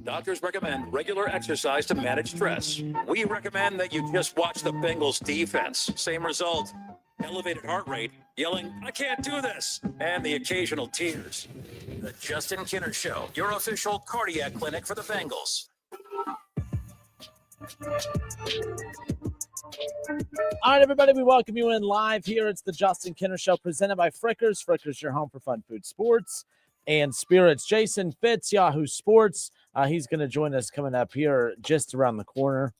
Doctors recommend regular exercise to manage stress. We recommend that you just watch the Bengals defense. Same result. Elevated heart rate, yelling, "I can't do this," and the occasional tears. The Justin Kinner Show, your official cardiac clinic for the Bengals. All right, everybody, we welcome you in live here. It's the Justin Kinner Show presented by Frickers. Frickers, your home for fun food, sports, and spirits. Jason Fitz, Yahoo Sports. He's going to join us coming up here just around the corner.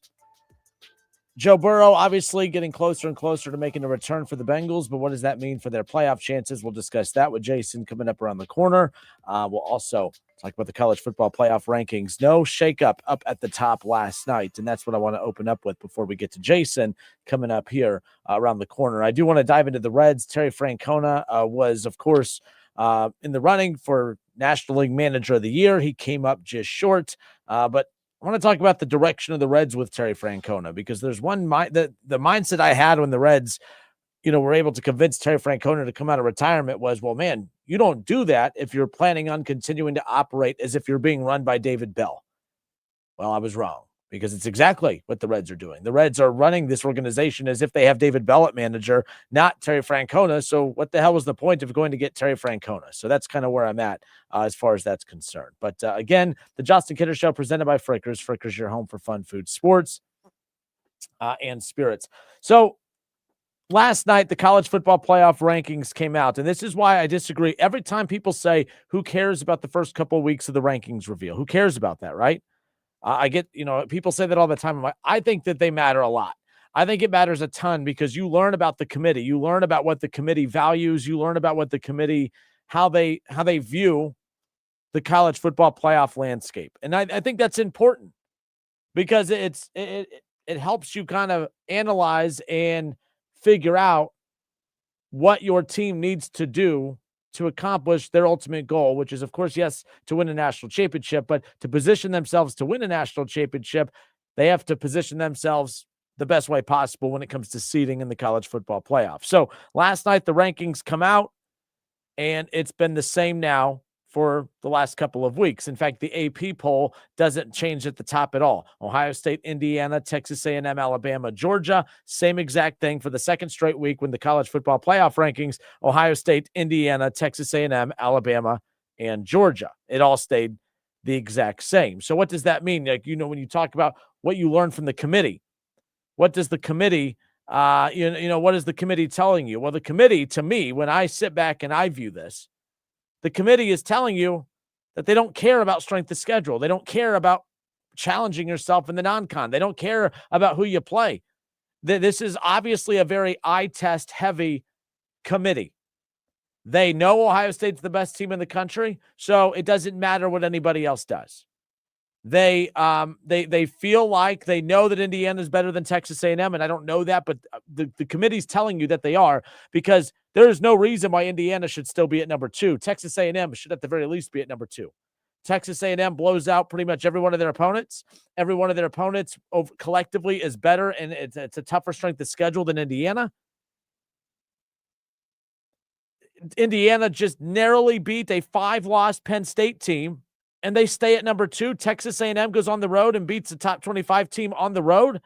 Joe Burrow obviously getting closer and closer to making a return for the Bengals, but what does that mean for their playoff chances? We'll discuss that with Jason coming up around the corner. We'll also talk about the college football playoff rankings. No shakeup up at the top last night, and that's what I want to open up with before we get to Jason coming up here around the corner. I do want to dive into the Reds. Terry Francona was, of course, in the running for National League Manager of the Year. He came up just short, but I want to talk about the direction of the Reds with Terry Francona, because there's one the mindset I had when the Reds, were able to convince Terry Francona to come out of retirement was, well, man, you don't do that if you're planning on continuing to operate as if you're being run by David Bell. Well, I was wrong, because it's exactly what the Reds are doing. The Reds are running this organization as if they have David Bell at manager, not Terry Francona. So what the hell was the point of going to get Terry Francona? So that's kind of where I'm at as far as that's concerned. But again, the Justin Kidder Show presented by Frickers. Frickers, your home for fun food, sports, and spirits. So last night, the college football playoff rankings came out, and this is why I disagree. Every time people say, who cares about the first couple of weeks of the rankings reveal? Who cares about that, right? I get, people say that all the time. I think that they matter a lot. I think it matters a ton, because you learn about the committee. You learn about what the committee values. You learn about what the committee, how they view the college football playoff landscape. And I think that's important, because it helps you kind of analyze and figure out what your team needs to do to accomplish their ultimate goal, which is, of course, yes, to win a national championship, but to position themselves to win a national championship, they have to position themselves the best way possible when it comes to seeding in the college football playoff. So last night, the rankings come out, and it's been the same now for the last couple of weeks. In fact, the AP poll doesn't change at the top at all. Ohio State, Indiana, Texas A&M, Alabama, Georgia, same exact thing for the second straight week when the college football playoff rankings, Ohio State, Indiana, Texas A&M, Alabama, and Georgia. It all stayed the exact same. So what does that mean? Like, when you talk about what you learn from the committee, what does the committee, what is the committee telling you? Well, the committee, to me, when I sit back and I view this, the committee is telling you that they don't care about strength of schedule. They don't care about challenging yourself in the non-con. They don't care about who you play. This is obviously a very eye test heavy committee. They know Ohio State's the best team in the country, so it doesn't matter what anybody else does. They feel like they know that Indiana is better than Texas A&M, and I don't know that, but the committee's telling you that they are, because there is no reason why Indiana should still be at number 2. Texas A&M should at the very least be at number 2. Texas A&M blows out pretty much every one of their opponents. Every one of their opponents collectively is better, and it's a tougher strength of schedule than Indiana. Indiana just narrowly beat a 5-loss Penn State team, and they stay at number 2. Texas A&M goes on the road and beats a top 25 team on the road,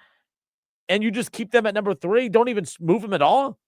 and you just keep them at number 3. Don't even move them at all.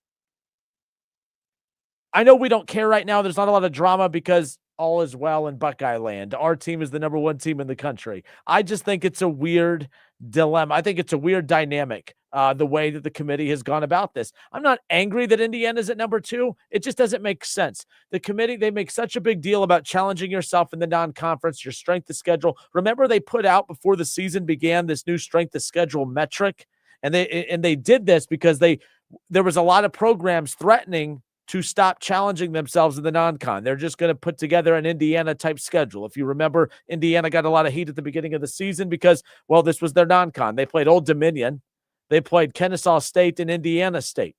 I know we don't care right now. There's not a lot of drama because all is well in Buckeye land. Our team is the number 1 team in the country. I just think it's a weird dilemma. I think it's a weird dynamic, the way that the committee has gone about this. I'm not angry that Indiana's at number 2. It just doesn't make sense. The committee, they make such a big deal about challenging yourself in the non-conference, your strength of schedule. Remember, they put out before the season began this new strength of schedule metric, and they did this because there was a lot of programs threatening to stop challenging themselves in the non-con. They're just going to put together an Indiana-type schedule. If you remember, Indiana got a lot of heat at the beginning of the season because, well, this was their non-con. They played Old Dominion. They played Kennesaw State and Indiana State.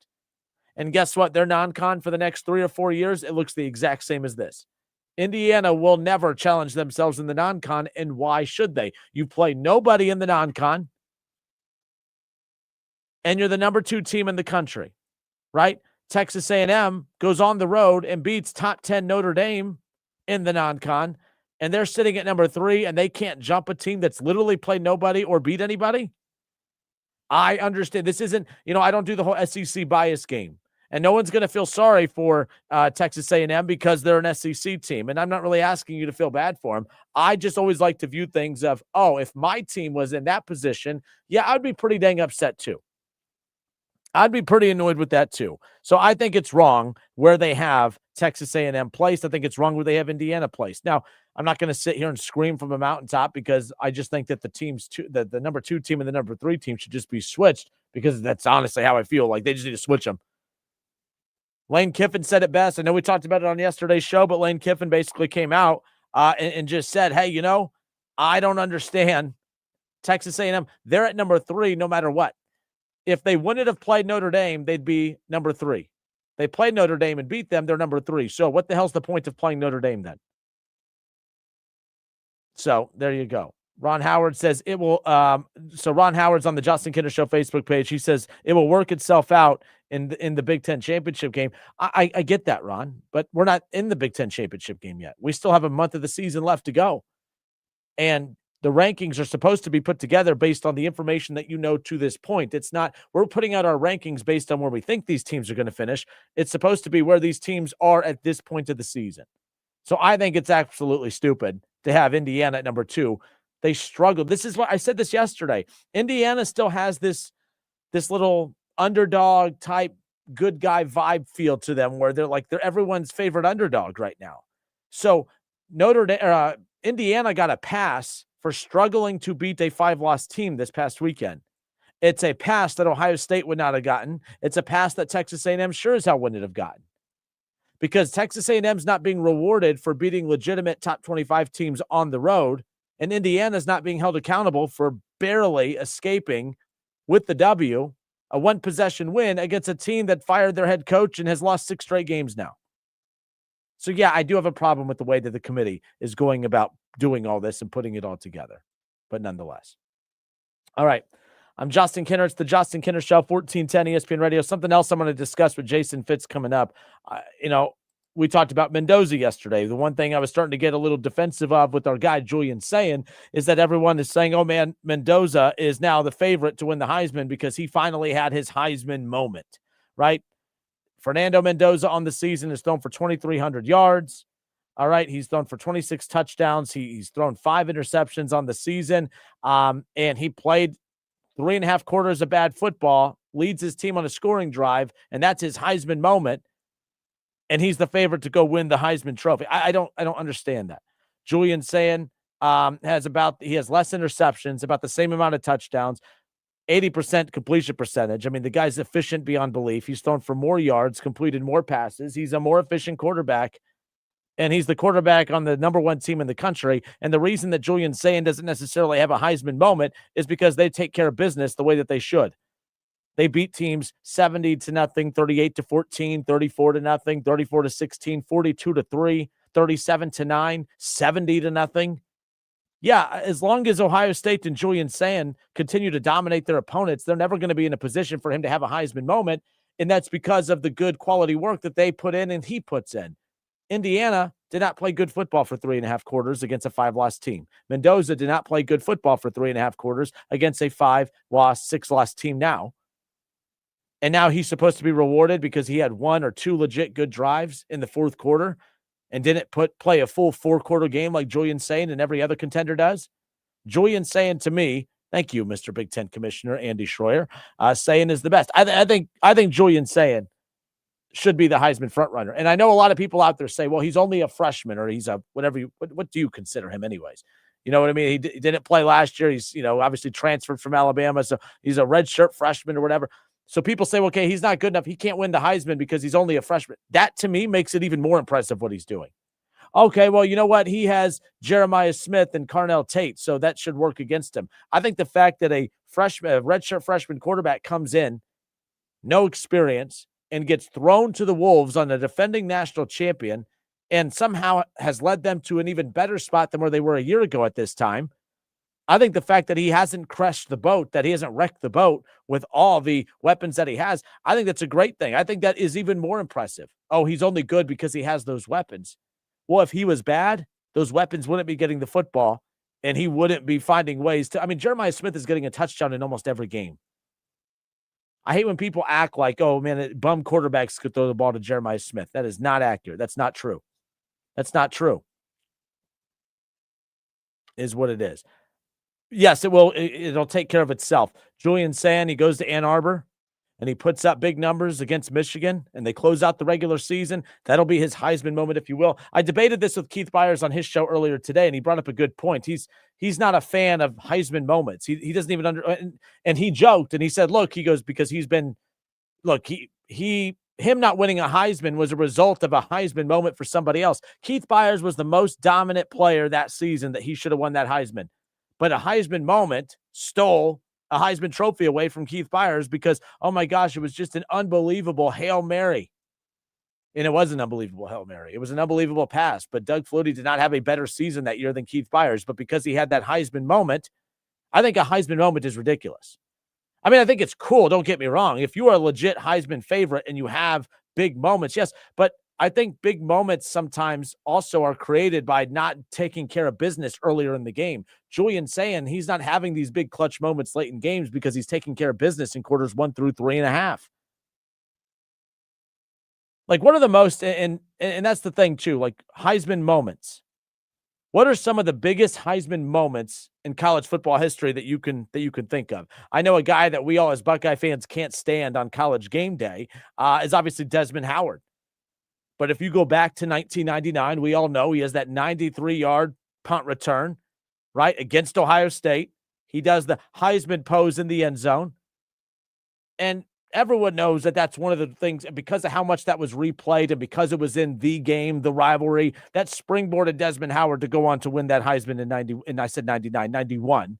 And guess what? Their non-con for the next 3 or 4 years, it looks the exact same as this. Indiana will never challenge themselves in the non-con, and why should they? You play nobody in the non-con, and you're the number 2 team in the country, right? Texas A&M goes on the road and beats top 10 Notre Dame in the non-con, and they're sitting at number 3, and they can't jump a team that's literally played nobody or beat anybody? I understand. This isn't, I don't do the whole SEC bias game. And no one's going to feel sorry for Texas A&M because they're an SEC team. And I'm not really asking you to feel bad for them. I just always like to view things of, if my team was in that position, yeah, I'd be pretty dang upset too. I'd be pretty annoyed with that too. So I think it's wrong where they have Texas A&M placed. I think it's wrong where they have Indiana placed. Now, I'm not going to sit here and scream from a mountaintop because I just think that the teams, the number 2 team and the number 3 team should just be switched because that's honestly how I feel. Like they just need to switch them. Lane Kiffin said it best. I know we talked about it on yesterday's show, but Lane Kiffin basically came out and just said, hey, I don't understand Texas A&M. They're at number 3 no matter what. If they wouldn't have played Notre Dame, they'd be number 3. They played Notre Dame and beat them, they're number 3. So what the hell's the point of playing Notre Dame then? So there you go. Ron Howard says it will. So Ron Howard's on the Justin Kinder Show Facebook page. He says it will work itself out in the Big Ten championship game. I get that, Ron, but we're not in the Big Ten championship game yet. We still have a month of the season left to go. And the rankings are supposed to be put together based on the information that to this point. It's not, we're putting out our rankings based on where we think these teams are going to finish. It's supposed to be where these teams are at this point of the season. So I think it's absolutely stupid to have Indiana at number 2. They struggled. This is what I said this yesterday. Indiana still has this little underdog type good guy vibe feel to them where they're everyone's favorite underdog right now. So Indiana got a pass for struggling to beat a 5-loss team this past weekend. It's a pass that Ohio State would not have gotten. It's a pass that Texas A&M sure as hell wouldn't have gotten. Because Texas A&M's not being rewarded for beating legitimate top 25 teams on the road, and Indiana's not being held accountable for barely escaping with the W, a one-possession win against a team that fired their head coach and has lost 6 straight games now. So, yeah, I do have a problem with the way that the committee is going about doing all this and putting it all together. But nonetheless. All right. I'm Justin Kinner. It's the Justin Kinner Show, 1410 ESPN Radio. Something else I'm going to discuss with Jason Fitz coming up. We talked about Mendoza yesterday. The one thing I was starting to get a little defensive of with our guy Julian saying is that everyone is saying, oh, man, Mendoza is now the favorite to win the Heisman because he finally had his Heisman moment, right? Fernando Mendoza on the season has thrown for 2,300 yards. All right, he's thrown for 26 touchdowns. He's thrown 5 interceptions on the season, and he played 3.5 quarters of bad football, leads his team on a scoring drive, and that's his Heisman moment, and he's the favorite to go win the Heisman Trophy. I don't understand that. Julian saying he has less interceptions, about the same amount of touchdowns, 80% completion percentage. I mean, the guy's efficient beyond belief. He's thrown for more yards, completed more passes. He's a more efficient quarterback, and he's the quarterback on the number 1 team in the country. And the reason that Julian Sayin doesn't necessarily have a Heisman moment is because they take care of business the way that they should. They beat teams 70-0, 38-14, 34-0, 34-16, 42-3, 37-9, 70-0. Yeah, as long as Ohio State and Julian Sayin continue to dominate their opponents, they're never going to be in a position for him to have a Heisman moment, and that's because of the good quality work that they put in and he puts in. Indiana did not play good football for 3.5 quarters against a 5-loss team. Mendoza did not play good football for 3.5 quarters against a 5-loss, 6-loss team now. And now he's supposed to be rewarded because he had 1 or 2 legit good drives in the 4th quarter and didn't play a full 4-quarter game like Julian Sayin and every other contender does. Julian Sayin, to me, thank you, Mr. Big Ten Commissioner Andy Schroyer, Sayin is the best. I think Julian Sayin should be the Heisman frontrunner. And I know a lot of people out there say, well, he's only a freshman, or he's a whatever. What do you consider him anyways? You know what I mean? He didn't play last year. He's, obviously transferred from Alabama. So he's a redshirt freshman or whatever. So people say, okay, he's not good enough. He can't win the Heisman because he's only a freshman. That, to me, makes it even more impressive what he's doing. Okay, well, you know what? He has Jeremiah Smith and Carnell Tate, so that should work against him. I think the fact that a redshirt freshman quarterback comes in, no experience, and gets thrown to the wolves on a defending national champion and somehow has led them to an even better spot than where they were a year ago at this time. I think the fact that he hasn't crashed the boat, that he hasn't wrecked the boat with all the weapons that he has, I think that's a great thing. I think that is even more impressive. Oh, he's only good because he has those weapons. Well, if he was bad, those weapons wouldn't be getting the football, and he wouldn't be finding ways to. I mean, Jeremiah Smith is getting a touchdown in almost every game. I hate when people act like, oh, man, bum quarterbacks could throw the ball to Jeremiah Smith. That is not accurate. That's not true. That's not true, is what it is. Yes, it will. It'll take care of itself. Julian Sand, he goes to Ann Arbor, and he puts up big numbers against Michigan, and they close out the regular season. That'll be his Heisman moment, if you will. I debated this with Keith Byers on his show earlier today, and he brought up a good point. He's not a fan of Heisman moments. He doesn't even and he joked, and he said, look, he goes, because he's been, look, him not winning a Heisman was a result of a Heisman moment for somebody else. Keith Byers was the most dominant player that season that he should have won that Heisman. But a Heisman moment stole a Heisman trophy away from Keith Byers because, oh my gosh, it was just an unbelievable Hail Mary. And it was an unbelievable Hail Mary. It was an unbelievable pass. But Doug Flutie did not have a better season that year than Keith Byers. But because he had that Heisman moment, I think a Heisman moment is ridiculous. I mean, I think it's cool. Don't get me wrong. If you are a legit Heisman favorite and you have big moments, yes. But I think big moments sometimes also are created by not taking care of business earlier in the game. Julian saying he's not having these big clutch moments late in games because he's taking care of business in quarters 1 through 3.5. Like, what are the most, and that's the thing too, like Heisman moments. What are some of the biggest Heisman moments in college football history that you can think of? I know a guy that we all as Buckeye fans can't stand on College game day is obviously Desmond Howard. But if you go back to 1999, we all know he has that 93-yard punt return, right, against Ohio State. He does the Heisman pose in the end zone. And everyone knows that that's one of the things, because of how much that was replayed and because it was in the game, the rivalry, that springboarded Desmond Howard to go on to win that Heisman in 90, and I said 99, 91.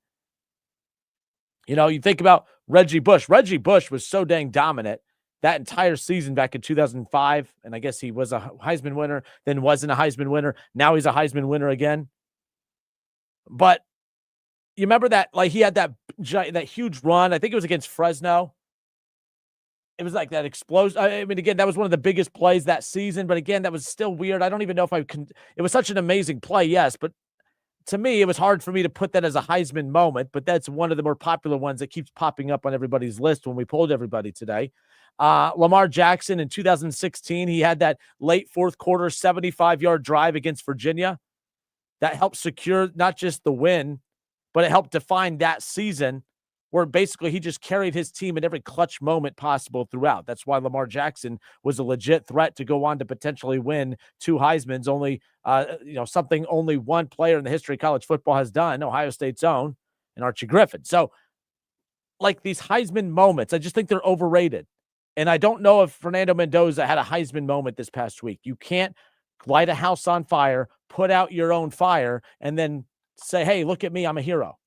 You know, you think about Reggie Bush. Reggie Bush was so dang dominant that entire season back in 2005, and I guess he was a Heisman winner, then wasn't a Heisman winner. Now he's a Heisman winner again. But you remember that, like, he had that huge run. I think it was against Fresno. It was like that explosion. I mean, again, that was one of the biggest plays that season. But again, that was still weird. I don't even know if I can. It was such an amazing play, yes. But to me, it was hard for me to put that as a Heisman moment. But that's one of the more popular ones that keeps popping up on everybody's list when we polled everybody today. Lamar Jackson in 2016, he had that late fourth quarter 75-yard drive against Virginia that helped secure not just the win, but it helped define that season, where basically he just carried his team in every clutch moment possible throughout. That's why Lamar Jackson was a legit threat to go on to potentially win 2 Heismans, only something only one player in the history of college football has done, Ohio State's own, and Archie Griffin. So, like, these Heisman moments, I just think they're overrated. And I don't know if Fernando Mendoza had a Heisman moment this past week. You can't light a house on fire, put out your own fire, and then say, hey, look at me, I'm a hero.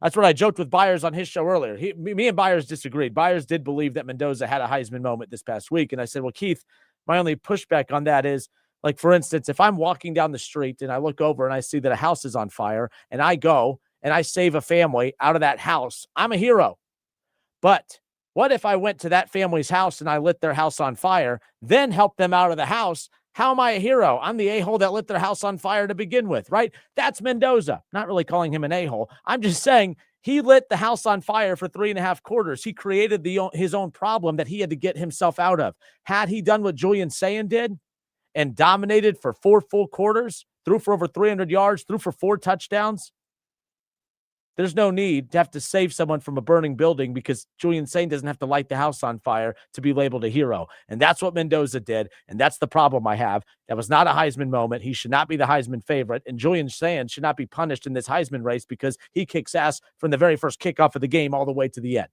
That's what I joked with Byers on his show earlier. Me and Byers disagreed. Byers did believe that Mendoza had a Heisman moment this past week. And I said, well, Keith, my only pushback on that is, like, for instance, if I'm walking down the street and I look over and I see that a house is on fire and I go and I save a family out of that house, I'm a hero. But what if I went to that family's house and I lit their house on fire, then helped them out of the house? How am I a hero? I'm the a-hole that lit their house on fire to begin with, right? That's Mendoza. Not really calling him an a-hole. I'm just saying he lit the house on fire for 3.5 quarters. He created his own problem that he had to get himself out of. Had he done what Julian Sayin did and dominated for 4 full quarters, threw for over 300 yards, threw for 4 touchdowns, there's no need to have to save someone from a burning building, because Julian Sayin doesn't have to light the house on fire to be labeled a hero. And that's what Mendoza did. And that's the problem I have. That was not a Heisman moment. He should not be the Heisman favorite. And Julian Sayin should not be punished in this Heisman race because he kicks ass from the very first kickoff of the game all the way to the end.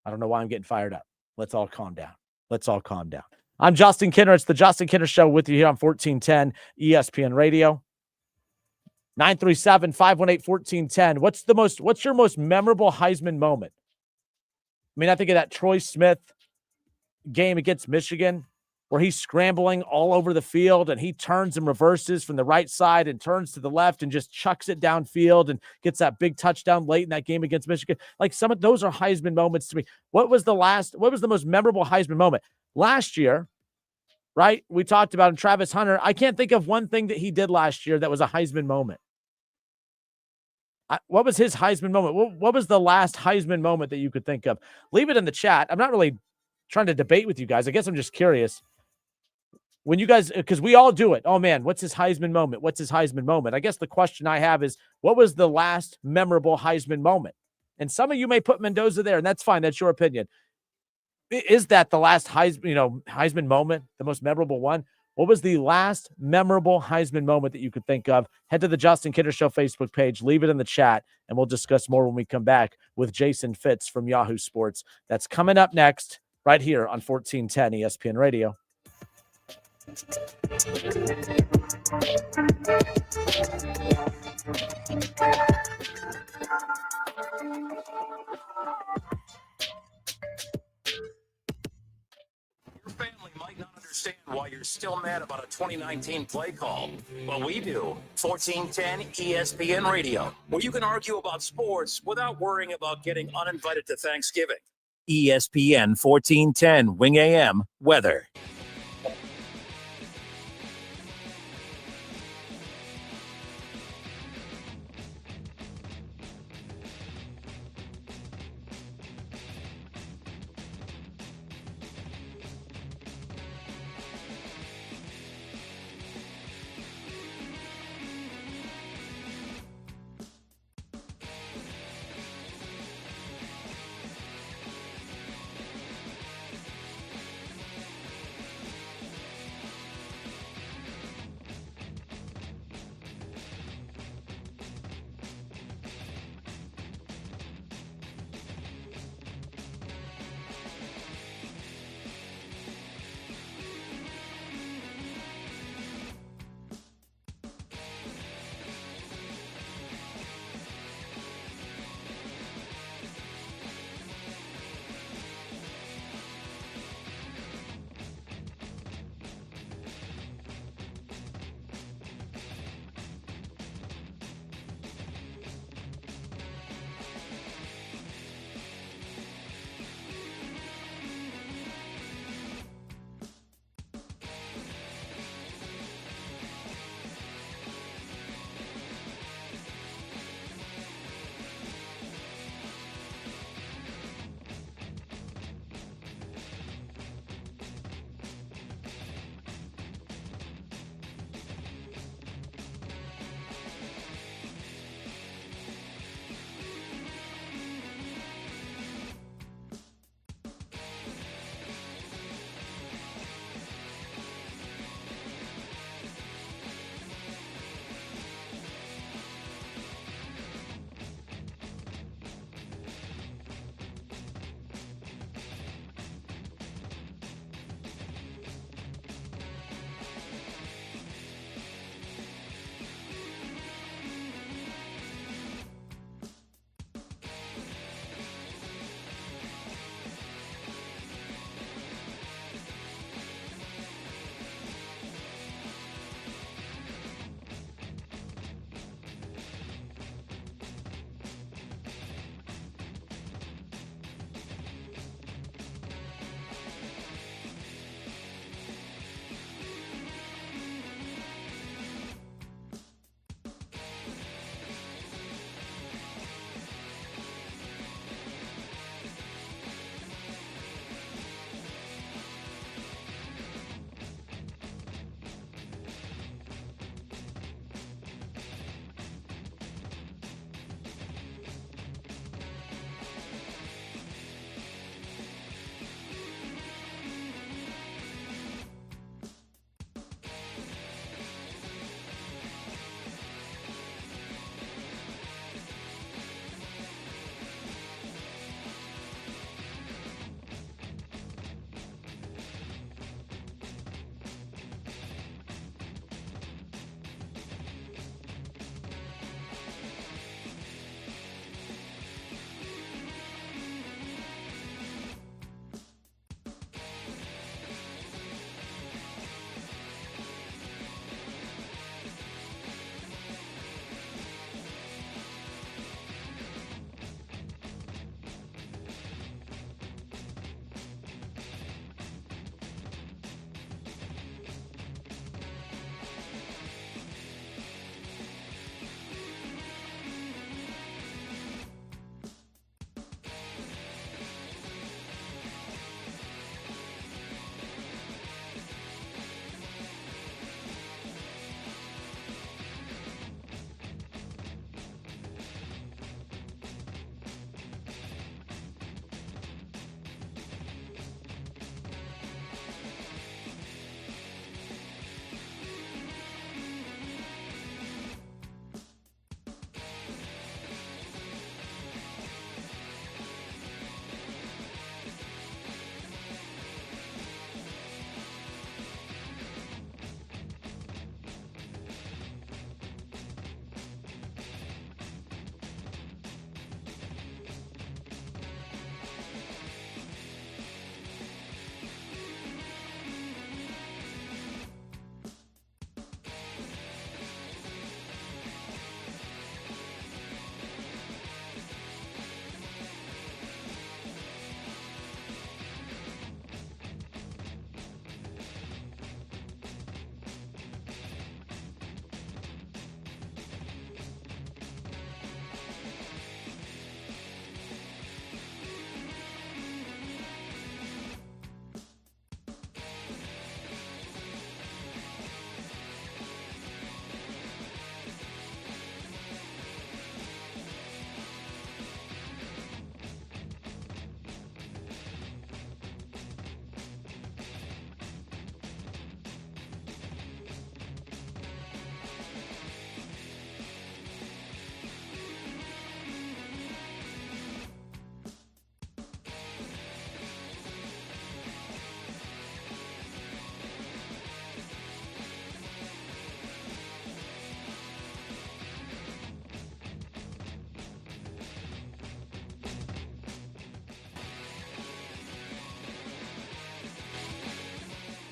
I don't know why I'm getting fired up. Let's all calm down. Let's all calm down. I'm Justin Kinner. It's the Justin Kinner Show with you here on 1410 ESPN Radio. 937-518-1410. What's your most memorable Heisman moment? I mean, I think of that Troy Smith game against Michigan where he's scrambling all over the field and he turns and reverses from the right side and turns to the left and just chucks it downfield and gets that big touchdown late in that game against Michigan. Like, some of those are Heisman moments to me. What was the most memorable Heisman moment? Last year, right? We talked about him, Travis Hunter. I can't think of one thing that he did last year that was a Heisman moment. What was his Heisman moment? What was the last Heisman moment that you could think of? Leave it in the chat. I'm not really trying to debate with you guys. I guess I'm just curious. When you guys, because we all do it. Oh, man, what's his Heisman moment? What's his Heisman moment? I guess the question I have is, what was the last memorable Heisman moment? And some of you may put Mendoza there, and that's fine. That's your opinion. Is that the last Heisman moment, the most memorable one? What was the last memorable Heisman moment that you could think of? Head to the Justin Kinner Show Facebook page, leave it in the chat, and we'll discuss more when we come back with Jason Fitz from Yahoo Sports. That's coming up next right here on 1410 ESPN Radio. Your family might not understand why you're still mad about a 2019 play call. Well, we do. 1410 ESPN Radio, where you can argue about sports without worrying about getting uninvited to Thanksgiving. ESPN 1410 Wing AM weather.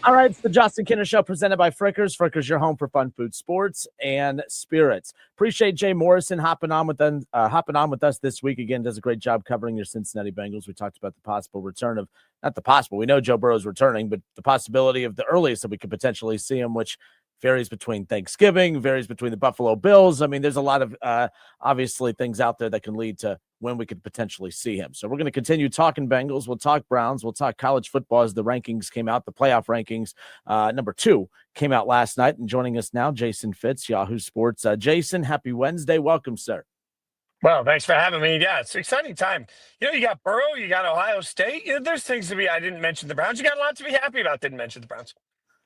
All right, it's the Justin Kinner Show presented by Frickers. Frickers, your home for fun food, sports, and spirits. Appreciate Jay Morrison hopping on with us this week again. Does a great job covering your Cincinnati Bengals. We talked about the possible return of not the possible. We know Joe Burrow's returning, but the possibility of the earliest that we could potentially see him, which varies between Thanksgiving, varies between the Buffalo Bills. I mean, there's a lot of obviously things out there that can lead to when we could potentially see him. So we're going to continue talking Bengals. We'll talk Browns. We'll talk college football as the rankings came out. The playoff rankings, number 2, came out last night. And joining us now, Jason Fitz, Yahoo Sports. Jason, happy Wednesday. Welcome, sir. Well, thanks for having me. Yeah, it's an exciting time. You got Burrow, you got Ohio State. There's things to be. I didn't mention the Browns. You got a lot to be happy about. Didn't mention the Browns.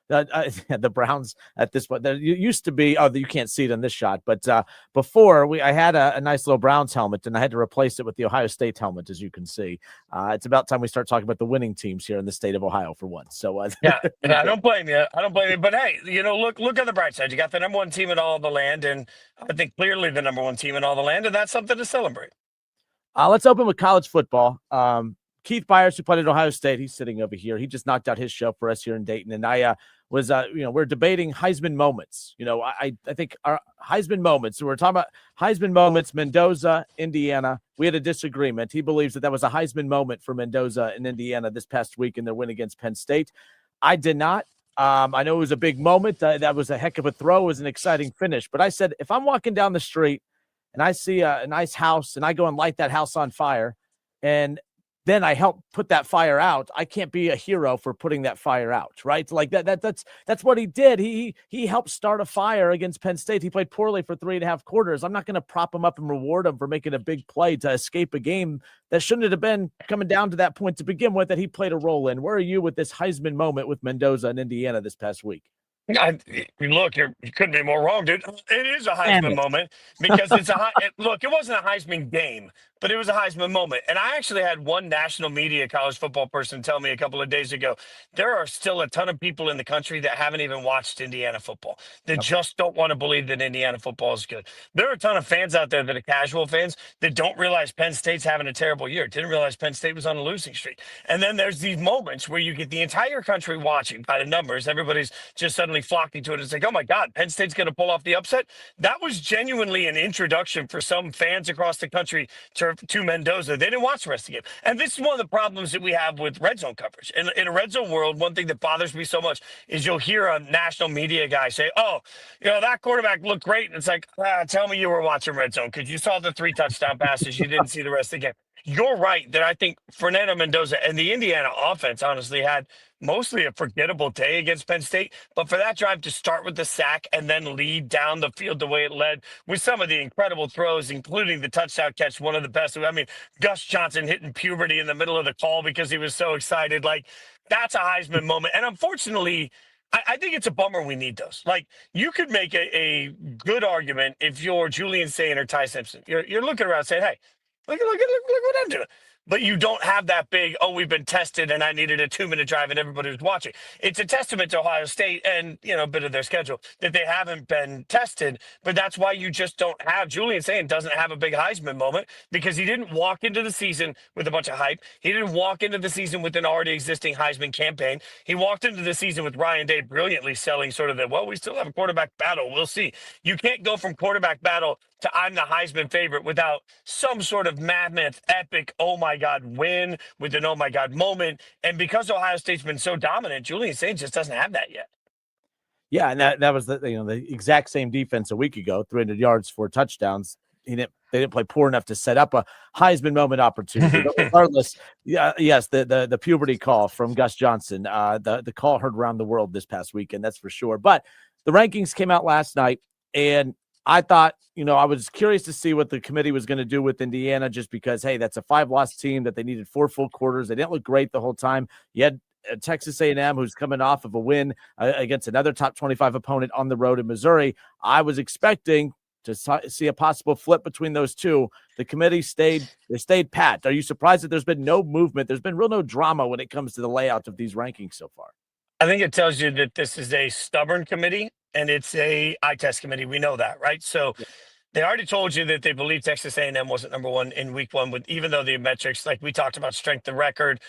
The Browns at this point, there used to be, you can't see it in this shot, but before I had a nice little Browns helmet and I had to replace it with the Ohio State helmet, as you can see. It's about time we start talking about the winning teams here in the state of Ohio for once. So yeah, I don't blame you. I don't blame you. But hey, look on the bright side. You got the number 1 team in all the land, and I think clearly the number 1 team in all the land, and that's something to celebrate. Let's open with college football. Keith Byers, who played at Ohio State, he's sitting over here. He just knocked out his show for us here in Dayton. And I was, we're debating Heisman moments. I think our Heisman moments. So we're talking about Heisman moments, Mendoza, Indiana. We had a disagreement. He believes that was a Heisman moment for Mendoza in Indiana this past week in their win against Penn State. I did not. I know it was a big moment. That was a heck of a throw. It was an exciting finish. But I said, if I'm walking down the street and I see a nice house and I go and light that house on fire and then I help put that fire out, I can't be a hero for putting that fire out, right? Like that's what he did. He helped start a fire against Penn State. He played poorly for 3.5 quarters. I'm not going to prop him up and reward him for making a big play to escape a game that shouldn't have been coming down to that point to begin with that he played a role in. Where are you with this Heisman moment with Mendoza in Indiana this past week? Look, you couldn't be more wrong, dude. It is a Heisman moment because it wasn't a Heisman game, but it was a Heisman moment. And I actually had one national media college football person tell me a couple of days ago, there are still a ton of people in the country that haven't even watched Indiana football. They just don't want to believe that Indiana football is good. There are a ton of fans out there that are casual fans that don't realize Penn State's having a terrible year. Didn't realize Penn State was on a losing streak. And then there's these moments where you get the entire country watching by the numbers. Everybody's just suddenly flocking to it. It's like, oh my God, Penn State's going to pull off the upset. That was genuinely an introduction for some fans across the country to Mendoza. They didn't watch the rest of the game. And this is one of the problems that we have with red zone coverage. In a red zone world, one thing that bothers me so much is you'll hear a national media guy say, oh, that quarterback looked great. And it's like, tell me you were watching red zone because you saw the 3 touchdown passes. You didn't see the rest of the game. You're right that I think Fernando Mendoza and the Indiana offense honestly had mostly a forgettable day against Penn State. But for that drive to start with the sack and then lead down the field the way it led with some of the incredible throws, including the touchdown catch, one of the best. I mean, Gus Johnson hitting puberty in the middle of the call because he was so excited. Like, that's a Heisman moment. And unfortunately, I think it's a bummer we need those. Like, you could make a good argument if you're Julian Sayin or Ty Simpson. You're looking around saying, hey, look what I'm doing. But you don't have that big, we've been tested and I needed a 2-minute drive and everybody was watching. It's a testament to Ohio State and, a bit of their schedule that they haven't been tested. But that's why you just don't have Julian Sayin doesn't have a big Heisman moment because he didn't walk into the season with a bunch of hype. He didn't walk into the season with an already existing Heisman campaign. He walked into the season with Ryan Day brilliantly selling sort of we still have a quarterback battle. We'll see. You can't go from quarterback battle to I'm the Heisman favorite without some sort of mammoth, epic, oh my God, win with an oh my God moment. And because Ohio State's been so dominant, Julian Sayin just doesn't have that yet. Yeah, and that was the exact same defense a week ago, 300 yards, 4 touchdowns. They didn't play poor enough to set up a Heisman moment opportunity. But regardless, yes, the puberty call from Gus Johnson, the call heard around the world this past weekend, that's for sure. But the rankings came out last night, and I thought, I was curious to see what the committee was going to do with Indiana just because, hey, that's a 5-loss team that they needed 4 full quarters. They didn't look great the whole time. You had Texas A&M, who's coming off of a win against another top 25 opponent on the road in Missouri. I was expecting to see a possible flip between those two. The committee stayed pat. Are you surprised that there's been no movement? There's been no drama when it comes to the layout of these rankings so far. I think it tells you that this is a stubborn committee and it's a eye test committee. We know that, right? So They already told you that they believe Texas A&M wasn't number one in week one, with even though the metrics, like we talked about, strength of record,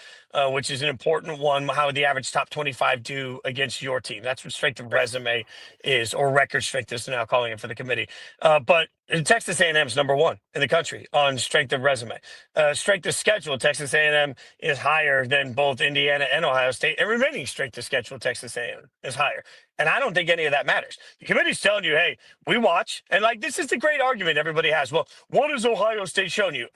which is an important one. How would the average top 25 do against your team? That's what strength of resume is, or record strength is now calling it for the committee. But Texas A&M is number one in the country on strength of resume. Strength of schedule, Texas A&M is higher than both Indiana and Ohio State, and remaining strength of schedule, Texas A&M is higher. And I don't think any of that matters. The committee's telling you, hey, we watch. And like, this is the great argument everybody has. Well, what has Ohio State shown you?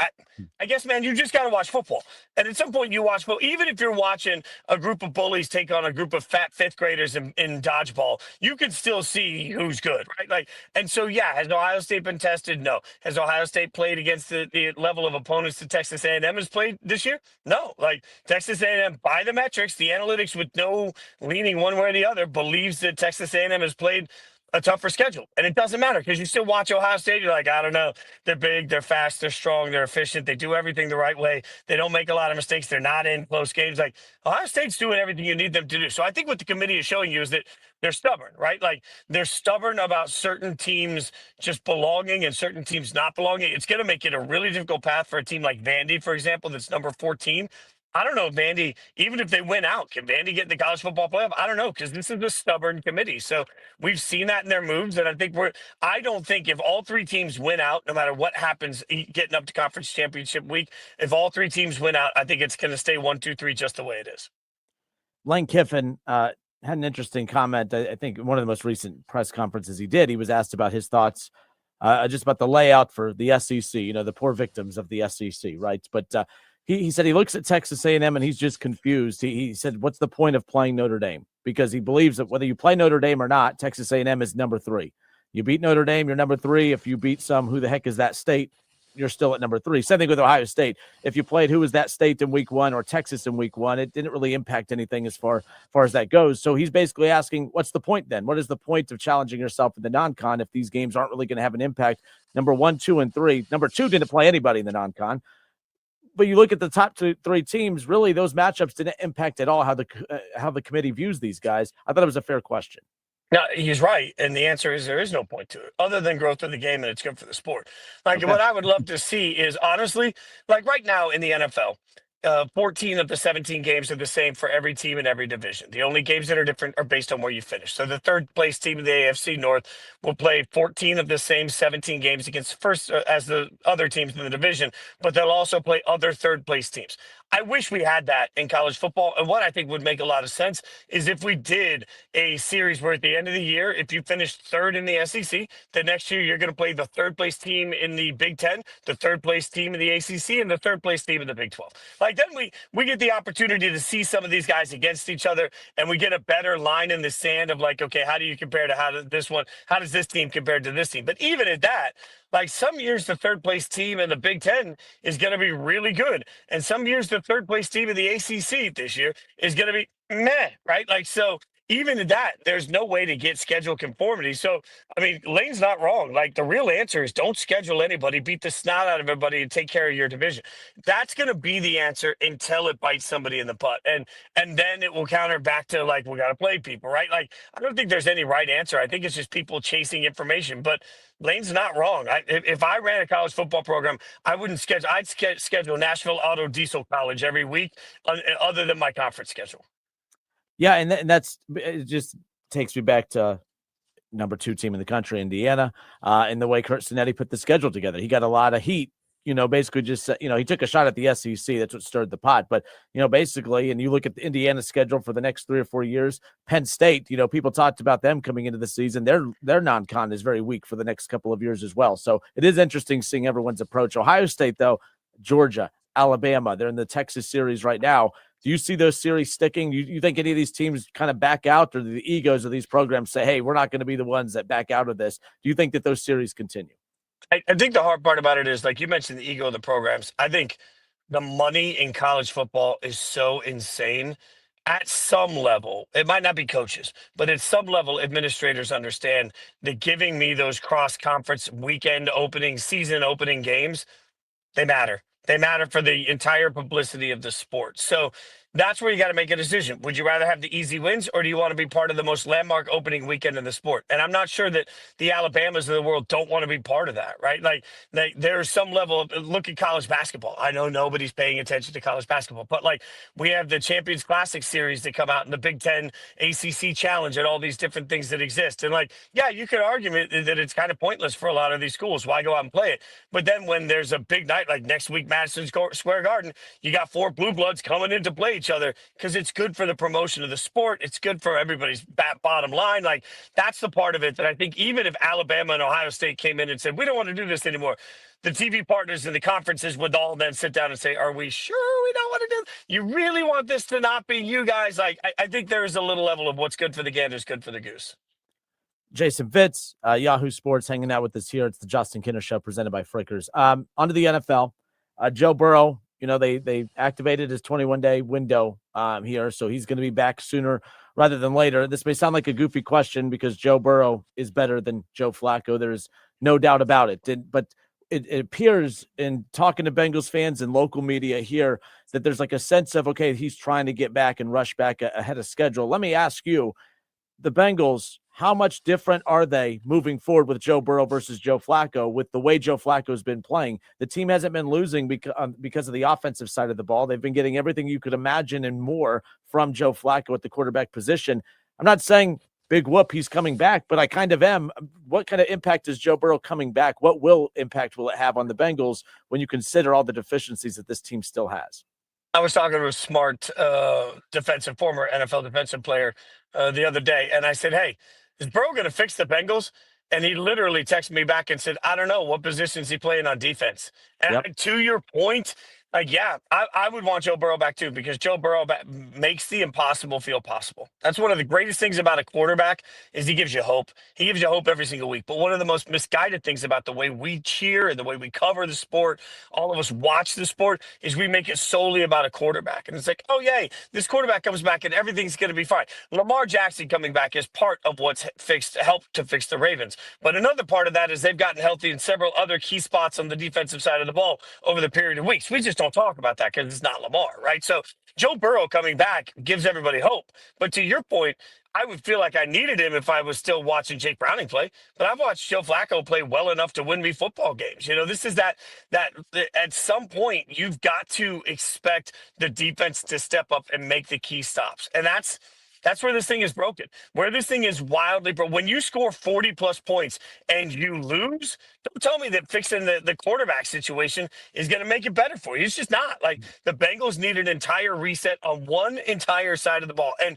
I guess, man, you just got to watch football. And at some point you watch football. Even if you're watching a group of bullies take on a group of fat fifth graders in dodgeball, you can still see who's good, right? Like, and so, yeah, has Ohio State been tested? No. Has Ohio State played against the level of opponents that Texas A&M has played this year? No. Like, Texas A&M, by the metrics, the analytics, with no leaning one way or the other, believes that Texas A&M has played a tougher schedule. And it doesn't matter, because you still watch Ohio State. You're like, I don't know. They're big, they're fast, they're strong, they're efficient. They do everything the right way. They don't make a lot of mistakes. They're not in close games. Like, Ohio State's doing everything you need them to do. So I think what the committee is showing you is that they're stubborn, right? Like, they're stubborn about certain teams just belonging and certain teams not belonging. It's going to make it a really difficult path for a team like Vandy, for example, that's number 14. I don't know if Vandy, even if they win out, can Vandy get in the college football playoff? I don't know, because this is a stubborn committee. So we've seen that in their moves. And I don't think if all three teams win out, no matter what happens getting up to conference championship week, if all three teams win out, I think it's going to stay 1, 2, 3 just the way it is. Lane Kiffin had an interesting comment. I think one of the most recent press conferences he did, he was asked about his thoughts just about the layout for the SEC, the poor victims of the SEC, right? But he said he looks at Texas A&M and he's just confused. He said, what's the point of playing Notre Dame? Because he believes that whether you play Notre Dame or not, Texas A&M is number 3. You beat Notre Dame, you're number 3. If you beat who the heck is that state, you're still at number 3. Same thing with Ohio State. If you played who was that state in week 1 or Texas in week 1, it didn't really impact anything as far as that goes. So he's basically asking, what's the point then? What is the point of challenging yourself in the non-con if these games aren't really going to have an impact? Number 1, 2, and 3. Number 2 didn't play anybody in the non-con. But you look at the top 3 teams, really those matchups didn't impact at all how the committee views these guys. I thought it was a fair question. No, he's right. And the answer is there is no point to it other than growth of the game, and it's good for the sport. Like, what I would love to see is, honestly, like right now in the NFL, 14 of the 17 games are the same for every team in every division. The only games that are different are based on where you finish. So the third place team in the AFC North will play 14 of the same 17 games against first as the other teams in the division, but they'll also play other third place teams. I wish we had that in college football. And what I think would make a lot of sense is if we did a series where at the end of the year, if you finished third in the SEC, the next year you're going to play the third place team in the Big Ten, the third place team in the ACC, and the third place team in the Big 12. Like, then we get the opportunity to see some of these guys against each other, and we get a better line in the sand of like, okay, how do you compare to how does this team compare to this team? But even at that, like, some years the third place team in the Big Ten is going to be really good. And some years the third place team in the ACC this year is going to be meh, right? Like, so even at that, there's no way to get schedule conformity. So, I mean, Lane's not wrong. Like, the real answer is don't schedule anybody, beat the snot out of everybody, and take care of your division. That's going to be the answer until it bites somebody in the butt. And then it will counter back to, like, we got to play people, right? Like, I don't think there's any right answer. I think it's just people chasing information. But Lane's not wrong. If I ran a college football program, I'd schedule Nashville Auto Diesel College every week other than my conference schedule. Yeah, and that's it. Just takes me back to number 2 team in the country, Indiana, and the way Kurt Sinetti put the schedule together. He got a lot of heat, basically just, he took a shot at the SEC. That's what stirred the pot. But, basically, and you look at the Indiana schedule for the next 3 or 4 years, Penn State, people talked about them coming into the season. Their non-con is very weak for the next couple of years as well. So it is interesting seeing everyone's approach. Ohio State, though, Georgia, Alabama, they're in the Texas series right now. Do you see those series sticking? You think any of these teams kind of back out, or the egos of these programs say, hey, we're not going to be the ones that back out of this? Do you think that those series continue? I think the hard part about it is, like you mentioned, the ego of the programs. I think the money in college football is so insane. At some level, it might not be coaches, but at some level, administrators understand that giving me those cross-conference weekend opening, season opening games, they matter. They matter for the entire publicity of the sport. So That's where you got to make a decision. Would you rather have the easy wins, or do you want to be part of the most landmark opening weekend in the sport? And I'm not sure that the Alabamas of the world don't want to be part of that, right? Like there's some level of, look at college basketball. I know nobody's paying attention to college basketball, but like we have the Champions Classic series that come out in the Big Ten ACC Challenge and all these different things that exist. And like, yeah, you could argue that it's kind of pointless for a lot of these schools. Why go out and play it? But then when there's a big night like next week, Madison Square Garden, you got 4 blue bloods coming in to play each other because it's good for the promotion of the sport. It's good for everybody's bottom line. Like that's the part of it that I think even if Alabama and Ohio State came in and said, we don't want to do this anymore, the TV partners and the conferences would all then sit down and say, are we sure we don't want to do this? You really want this to not be you guys? Like, I think there is a little level of what's good for the gander is good for the goose. Jason Fitz, Yahoo Sports, hanging out with us here. It's the Justin Kinner Show presented by Frickers. Onto the NFL. Joe Burrow, they activated his 21-day window here, so he's going to be back sooner rather than later. This may sound like a goofy question because Joe Burrow is better than Joe Flacco. There's no doubt about it. But it appears in talking to Bengals fans and local media here that there's like a sense of, okay, he's trying to get back and rush back ahead of schedule. Let me ask you, the Bengals, how much different are they moving forward with Joe Burrow versus Joe Flacco with the way Joe Flacco has been playing? The team hasn't been losing because of the offensive side of the ball. They've been getting everything you could imagine and more from Joe Flacco at the quarterback position. I'm not saying big whoop, he's coming back, but I kind of am. What kind of impact is Joe Burrow coming back? What impact will it have on the Bengals when you consider all the deficiencies that this team still has? I was talking to a smart former NFL defensive player the other day, and I said, hey, is Burrow going to fix the Bengals? And he literally texted me back and said, I don't know. What position is he playing on defense? And to your point, like, yeah, I would want Joe Burrow back too, because Joe Burrow makes the impossible feel possible. That's one of the greatest things about a quarterback is he gives you hope. He gives you hope every single week. But one of the most misguided things about the way we cheer and the way we cover the sport, all of us watch the sport, is we make it solely about a quarterback. And it's like, oh, yay, this quarterback comes back and everything's going to be fine. Lamar Jackson coming back is part of what's helped to fix the Ravens. But another part of that is they've gotten healthy in several other key spots on the defensive side of the ball over the period of weeks. We just don't talk about that because it's not Lamar, right? So Joe Burrow coming back gives everybody hope. But to your point, I would feel like I needed him if I was still watching Jake Browning play. But I've watched Joe Flacco play well enough to win me football games. This is that at some point you've got to expect the defense to step up and make the key stops. And that's where this thing is broken, where this thing is wildly broken. When you score 40-plus points and you lose, don't tell me that fixing the quarterback situation is going to make it better for you. It's just not. Like, the Bengals need an entire reset on one entire side of the ball. And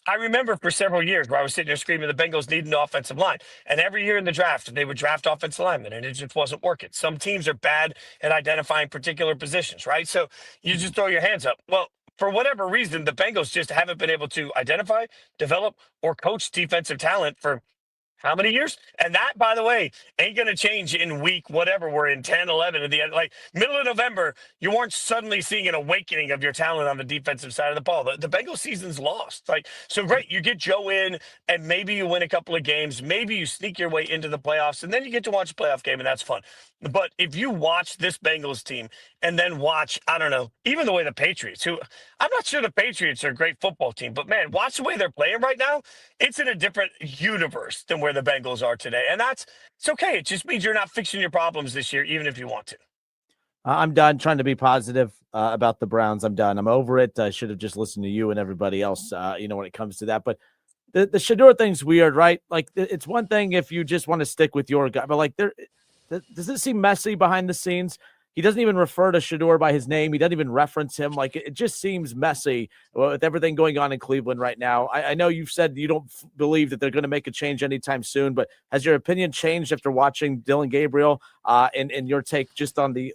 I remember for several years where I was sitting there screaming the Bengals need an offensive line. And every year in the draft, they would draft offensive linemen, and it just wasn't working. Some teams are bad at identifying particular positions, right? So you just throw your hands up. Well, for whatever reason, the Bengals just haven't been able to identify, develop, or coach defensive talent for how many years? And that, by the way, ain't going to change in week whatever we're in, 10, 11, at the end. Like, middle of November, you weren't suddenly seeing an awakening of your talent on the defensive side of the ball. The Bengals season's lost. Like, so great, you get Joe in, and maybe you win a couple of games. Maybe you sneak your way into the playoffs, and then you get to watch a playoff game, and that's fun. But if you watch this Bengals team and then watch, I don't know, even the way the Patriots, who I'm not sure the Patriots are a great football team, but man, watch the way they're playing right now. It's in a different universe than where the Bengals are today. And it's okay. It just means you're not fixing your problems this year, even if you want to. I'm done trying to be positive about the Browns. I'm done. I'm over it. I should have just listened to you and everybody else, when it comes to that. But the Shedeur thing's weird, right? Like, it's one thing if you just want to stick with your guy, but like, does it seem messy behind the scenes? He doesn't even refer to Shedeur by his name. He doesn't even reference him. Like, it just seems messy with everything going on in Cleveland right now. I know you've said you don't believe that they're going to make a change anytime soon, but has your opinion changed after watching Dylan Gabriel and your take just on the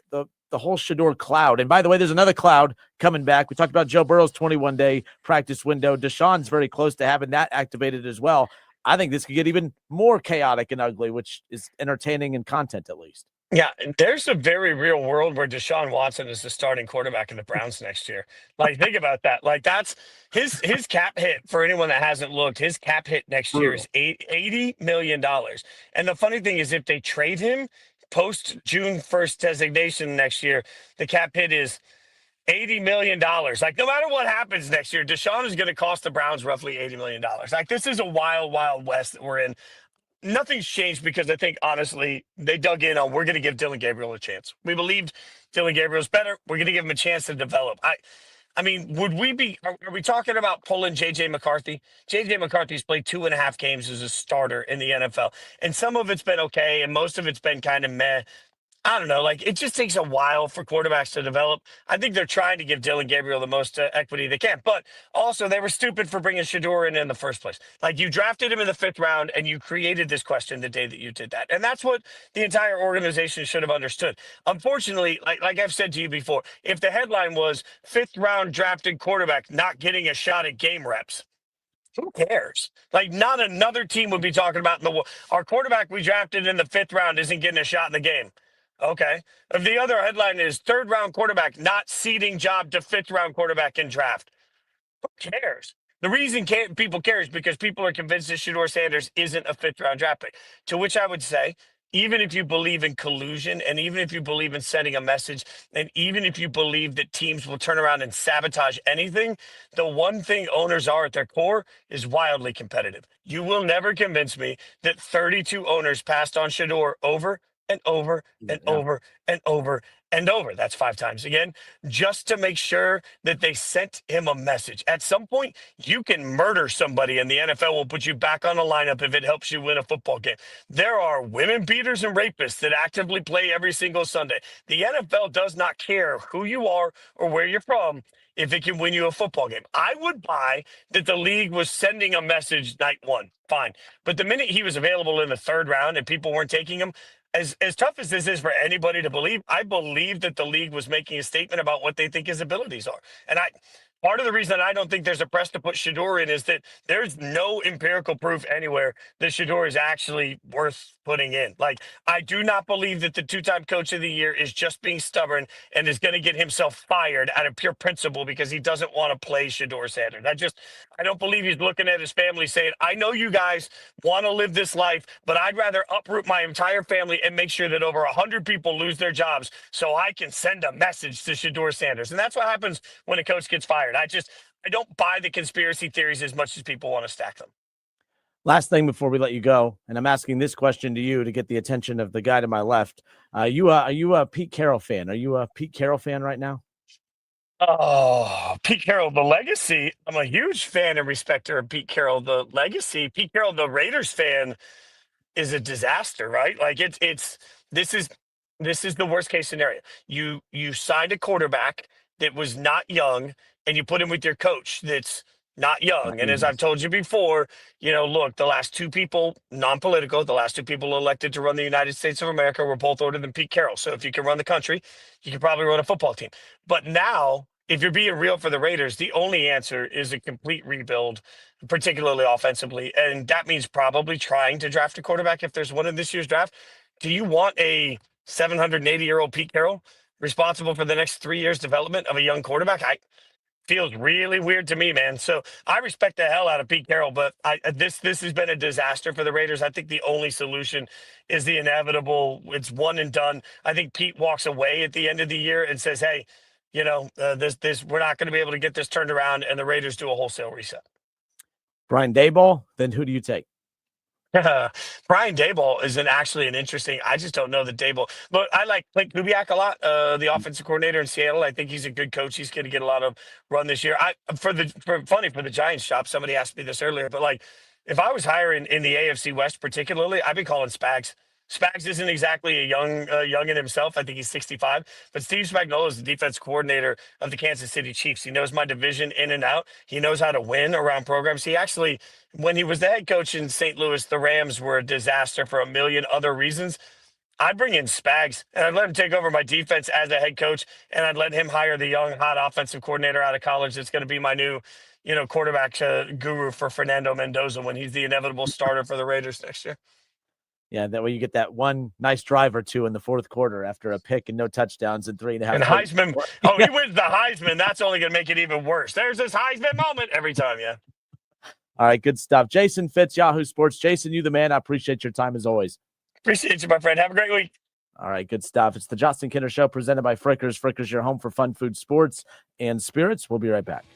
whole Shedeur cloud? And by the way, there's another cloud coming back. We talked about Joe Burrow's 21-day practice window. Deshaun's very close to having that activated as well. I think this could get even more chaotic and ugly, which is entertaining in content at least. Yeah, there's a very real world where Deshaun Watson is the starting quarterback in the Browns next year. Like, think about that. Like, that's his cap hit, for anyone that hasn't looked, his cap hit next year is $80 million. And the funny thing is, if they trade him post June 1st designation next year, the cap hit is $80 million. Like, no matter what happens next year, Deshaun is going to cost the Browns roughly $80 million. Like, this is a wild, wild west that we're in. Nothing's changed because I think, honestly, they dug in on we're going to give Dylan Gabriel a chance. We believed Dylan Gabriel's better. We're going to give him a chance to develop. I mean, would we be, are we talking about pulling J.J. McCarthy? J.J. McCarthy's played 2.5 games as a starter in the NFL, and some of it's been okay, and most of it's been kind of meh. I don't know. Like, it just takes a while for quarterbacks to develop. I think they're trying to give Dylan Gabriel the most equity they can. But also, they were stupid for bringing Shador in the first place. Like, you drafted him in the 5th round, and you created this question the day that you did that. And that's what the entire organization should have understood. Unfortunately, like I've said to you before, if the headline was 5th round drafted quarterback not getting a shot at game reps, who cares? Like, not another team would be talking about our quarterback we drafted in the 5th round isn't getting a shot in the game. Okay. If the other headline is 3rd round quarterback not ceding job to 5th round quarterback in draft, who cares? The reason people care is because people are convinced that Shador Sanders isn't a 5th round draft pick. To which I would say, even if you believe in collusion, and even if you believe in sending a message, and even if you believe that teams will turn around and sabotage anything, the one thing owners are at their core is wildly competitive. You will never convince me that 32 owners passed on Shador over and over and over and over and over. That's 5 times again, just to make sure that they sent him a message. At some point, you can murder somebody and the NFL will put you back on the lineup if it helps you win a football game. There are women beaters and rapists that actively play every single Sunday. The NFL does not care who you are or where you're from if it can win you a football game. I would buy that the league was sending a message night 1. Fine. But the minute he was available in the 3rd round and people weren't taking him, as tough as this is for anybody to believe, I believe that the league was making a statement about what they think his abilities are. And part of the reason I don't think there's a press to put Shador in is that there's no empirical proof anywhere that Shador is actually worth putting in. Like, I do not believe that the 2-time coach of the year is just being stubborn and is going to get himself fired out of pure principle because he doesn't want to play Shador Sanders. I don't believe he's looking at his family saying, I know you guys want to live this life, but I'd rather uproot my entire family and make sure that over 100 people lose their jobs so I can send a message to Shador Sanders. And that's what happens when a coach gets fired. I don't buy the conspiracy theories as much as people want to stack them. Last thing before we let you go, and I'm asking this question to you to get the attention of the guy to my left. Are you a Pete Carroll fan? Are you a Pete Carroll fan right now? Oh, Pete Carroll, the legacy. I'm a huge fan and respecter of Pete Carroll, the legacy. Pete Carroll, the Raiders fan, is a disaster, right? Like, this is the worst case scenario. You signed a quarterback that was not young, and you put him with your coach that's not young. And as I've told you before, look, the last 2 people, non-political, the last 2 people elected to run the United States of America were both older than Pete Carroll. So if you can run the country, you can probably run a football team. But now, if you're being real for the Raiders, the only answer is a complete rebuild, particularly offensively. And that means probably trying to draft a quarterback if there's one in this year's draft. Do you want a 780-year-old Pete Carroll responsible for the next 3 years' development of a young quarterback? Feels really weird to me, man. So I respect the hell out of Pete Carroll, but this has been a disaster for the Raiders. I think the only solution is the inevitable. It's one and done. I think Pete walks away at the end of the year and says, hey, we're not going to be able to get this turned around, and the Raiders do a wholesale reset. Brian Daboll, then who do you take? Brian Daboll is actually an interesting. I just don't know that Daboll. But I like Klint Kubiak a lot, the offensive coordinator in Seattle. I think he's a good coach. He's going to get a lot of run this year. For the Giants shop, somebody asked me this earlier, but like, if I was hiring in the AFC West particularly, I'd be calling Spags. Spags isn't exactly a young in himself. I think he's 65. But Steve Spagnuolo is the defense coordinator of the Kansas City Chiefs. He knows my division in and out. He knows how to win around programs. He actually, when he was the head coach in St. Louis, the Rams were a disaster for a million other reasons. I'd bring in Spags, and I'd let him take over my defense as a head coach, and I'd let him hire the young, hot offensive coordinator out of college that's going to be my new quarterback guru for Fernando Mendoza when he's the inevitable starter for the Raiders next year. Yeah, that way you get that one nice drive or 2 in the 4th quarter after a pick and no touchdowns and 3.5. And Heisman, he wins the Heisman. That's only going to make it even worse. There's this Heisman moment every time, yeah. All right, good stuff. Jason Fitz, Yahoo Sports. Jason, you the man. I appreciate your time as always. Appreciate you, my friend. Have a great week. All right, good stuff. It's the Justin Kinner Show presented by Frickers. Frickers, your home for fun, food, sports, and spirits. We'll be right back.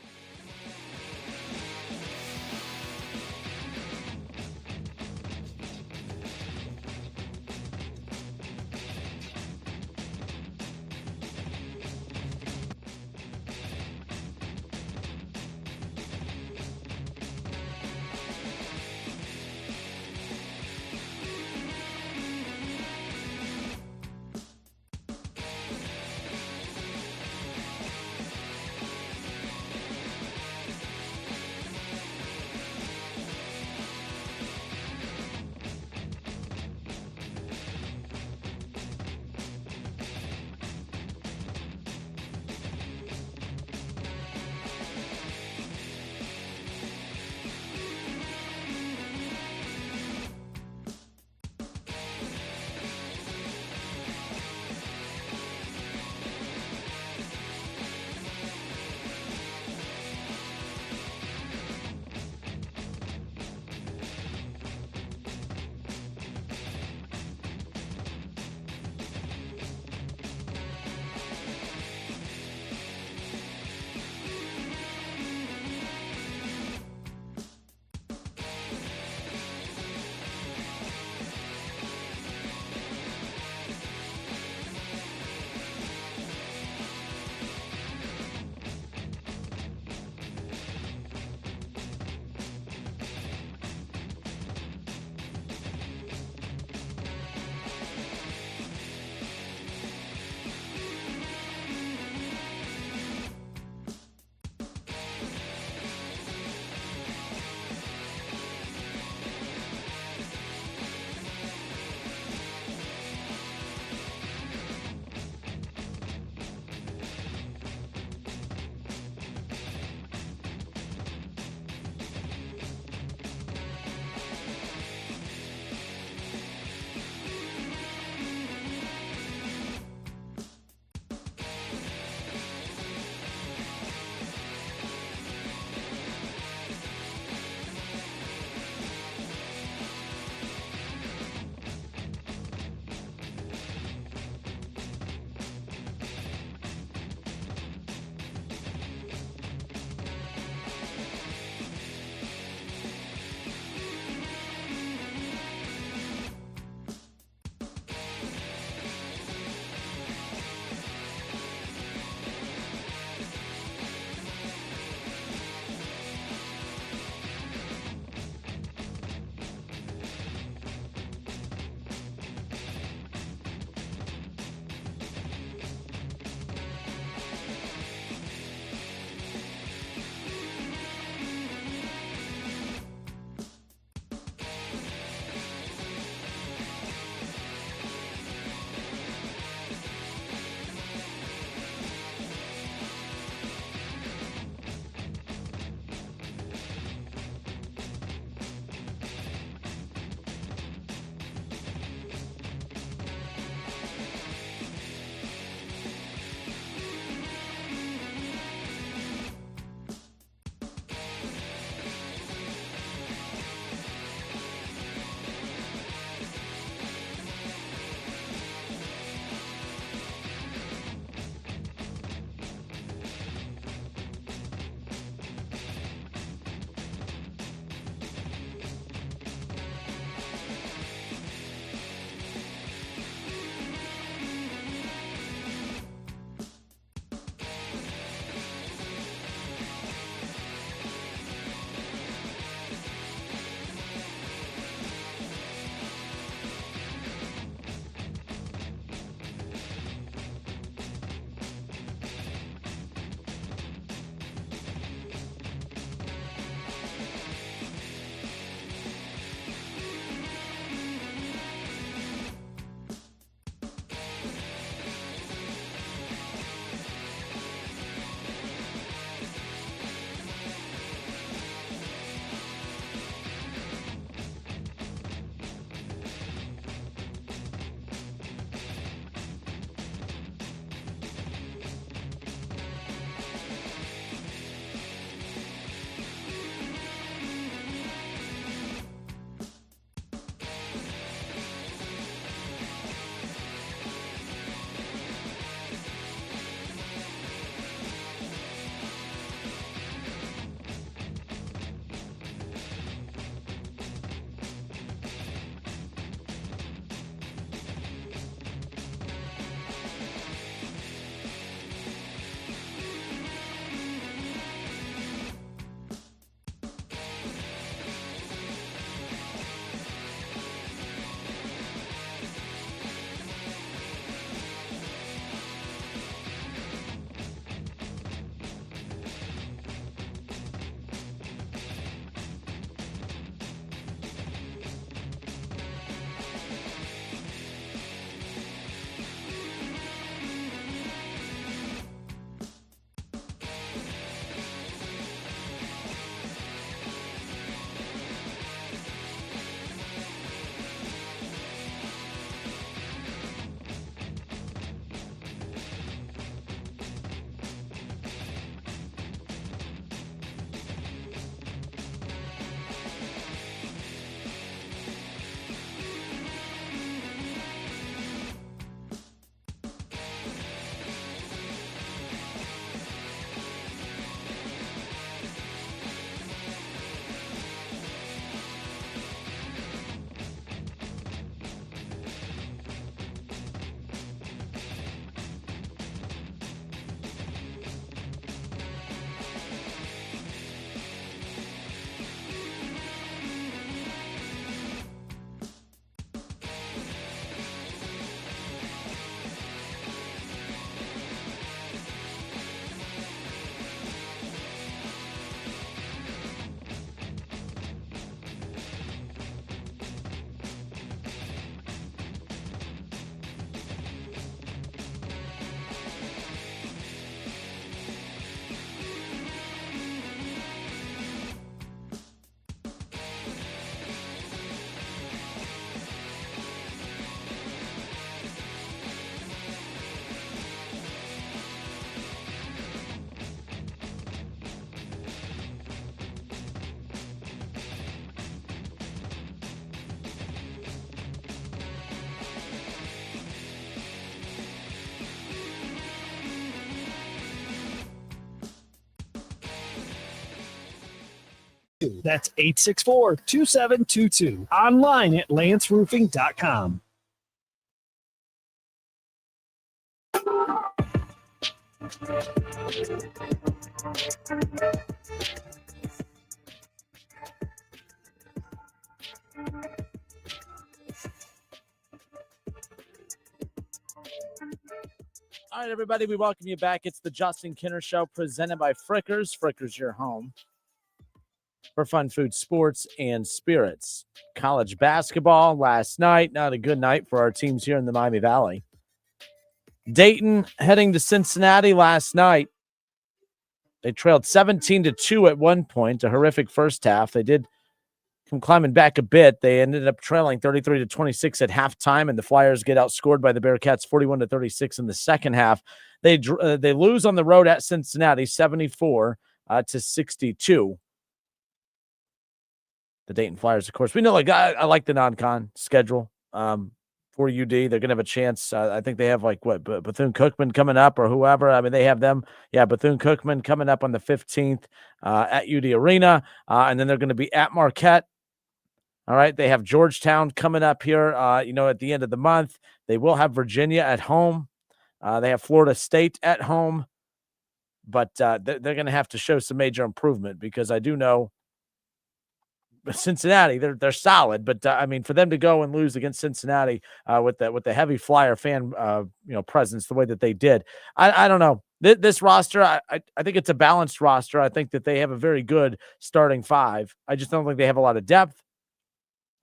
That's 864-2722. Online at lanceroofing.com. All right, everybody, we welcome you back. It's the Justin Kinner Show presented by Frickers. Frickers, your home for fun, food, sports, and spirits. College basketball last night. Not a good night for our teams here in the Miami Valley. Dayton heading to Cincinnati last night. They trailed 17-2 at one point, a horrific first half. They did come climbing back a bit. They ended up trailing 33-26 at halftime, and the Flyers get outscored by the Bearcats 41-36 in the second half. They lose on the road at Cincinnati 74-62. The Dayton Flyers, of course, we know. I like the non-con schedule for UD. They're going to have a chance. I think they have Bethune-Cookman coming up or whoever. I mean, they have them. Yeah, Bethune-Cookman coming up on the 15th at UD Arena, and then they're going to be at Marquette. All right, they have Georgetown coming up here, at the end of the month. They will have Virginia at home. They have Florida State at home. But they're going to have to show some major improvement because I do know Cincinnati, they're solid. But, for them to go and lose against Cincinnati with the heavy Flyer fan, presence the way that they did, I don't know. This roster, I think it's a balanced roster. I think that they have a very good starting five. I just don't think they have a lot of depth.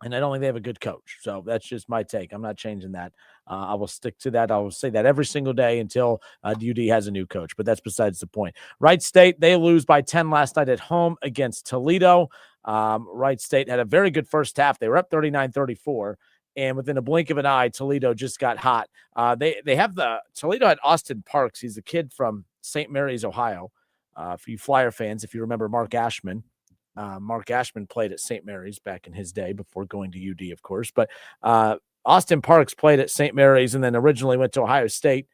And I don't think they have a good coach. So that's just my take. I'm not changing that. I will stick to that. I will say that every single day until UD has a new coach. But that's besides the point. Wright State, they lose by 10 last night at home against Toledo. Wright State had a very good first half. They were up 39-34. And within a blink of an eye, Toledo just got hot. Toledo had Austin Parks. He's a kid from St. Mary's, Ohio. For you Flyer fans, if you remember Mark Ashman. Mark Ashman played at St. Mary's back in his day before going to UD, of course. But Austin Parks played at St. Mary's and then originally went to Ohio State.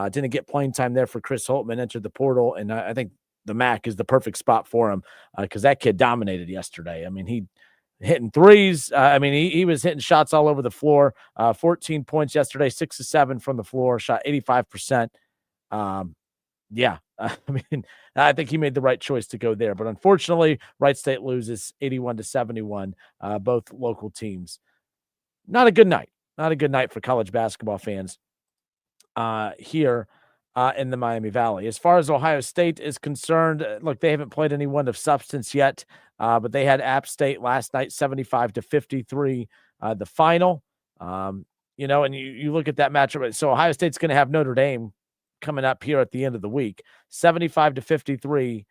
Didn't get playing time there for Chris Holtman, entered the portal. And I think the MAC is the perfect spot for him because that kid dominated yesterday. I mean, he hitting threes. He was hitting shots all over the floor. 14 points yesterday, 6 of 7 from the floor, shot 85%. I think he made the right choice to go there. But unfortunately, Wright State loses 81-71, both local teams. Not a good night. Not a good night for college basketball fans here in the Miami Valley. As far as Ohio State is concerned, look, they haven't played anyone of substance yet, but they had App State last night, 75-53, the final. And you look at that matchup. So Ohio State's going to have Notre Dame coming up here at the end of the week, 75-53,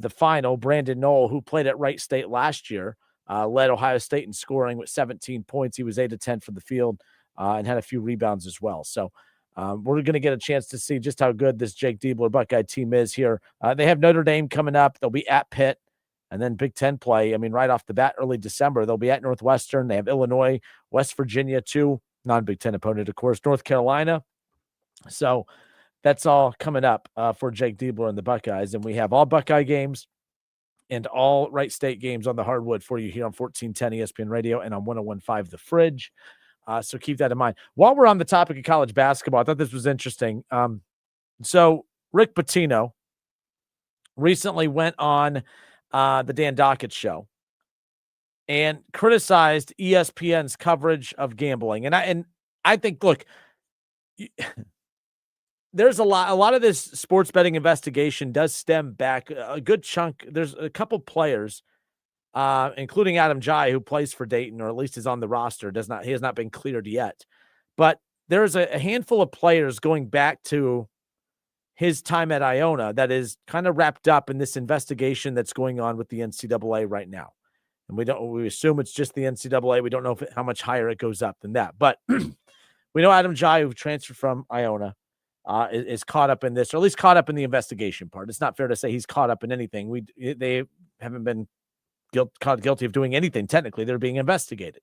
the final. Brandon Knoll, who played at Wright State last year, led Ohio State in scoring with 17 points. He was 8 of 10 for the field and had a few rebounds as well. So we're going to get a chance to see just how good this Jake Diebler Buckeye team is here. They have Notre Dame coming up. They'll be at Pitt and then Big Ten play. Right off the bat, early December, they'll be at Northwestern. They have Illinois, West Virginia, too. Non-Big Ten opponent, of course, North Carolina. So that's all coming up for Jake Diebler and the Buckeyes. And we have all Buckeye games and all Wright State games on the hardwood for you here on 1410 ESPN Radio and on 101.5 The Fridge. So keep that in mind. While we're on the topic of college basketball, I thought this was interesting. So Rick Pitino recently went on the Dan Dockett show and criticized ESPN's coverage of gambling. And I think, look, there's a lot of this sports betting investigation does stem back a good chunk. There's a couple players, including Adam Jai, who plays for Dayton, or at least is on the roster. He has not been cleared yet, but there's a handful of players going back to his time at Iona that is kind of wrapped up in this investigation that's going on with the NCAA right now. And we assume it's just the NCAA. We don't know how much higher it goes up than that, but we know Adam Jai, who transferred from Iona, is caught up in this, or at least caught up in the investigation part. It's not fair to say he's caught up in anything. They haven't been caught guilty of doing anything. Technically, they're being investigated.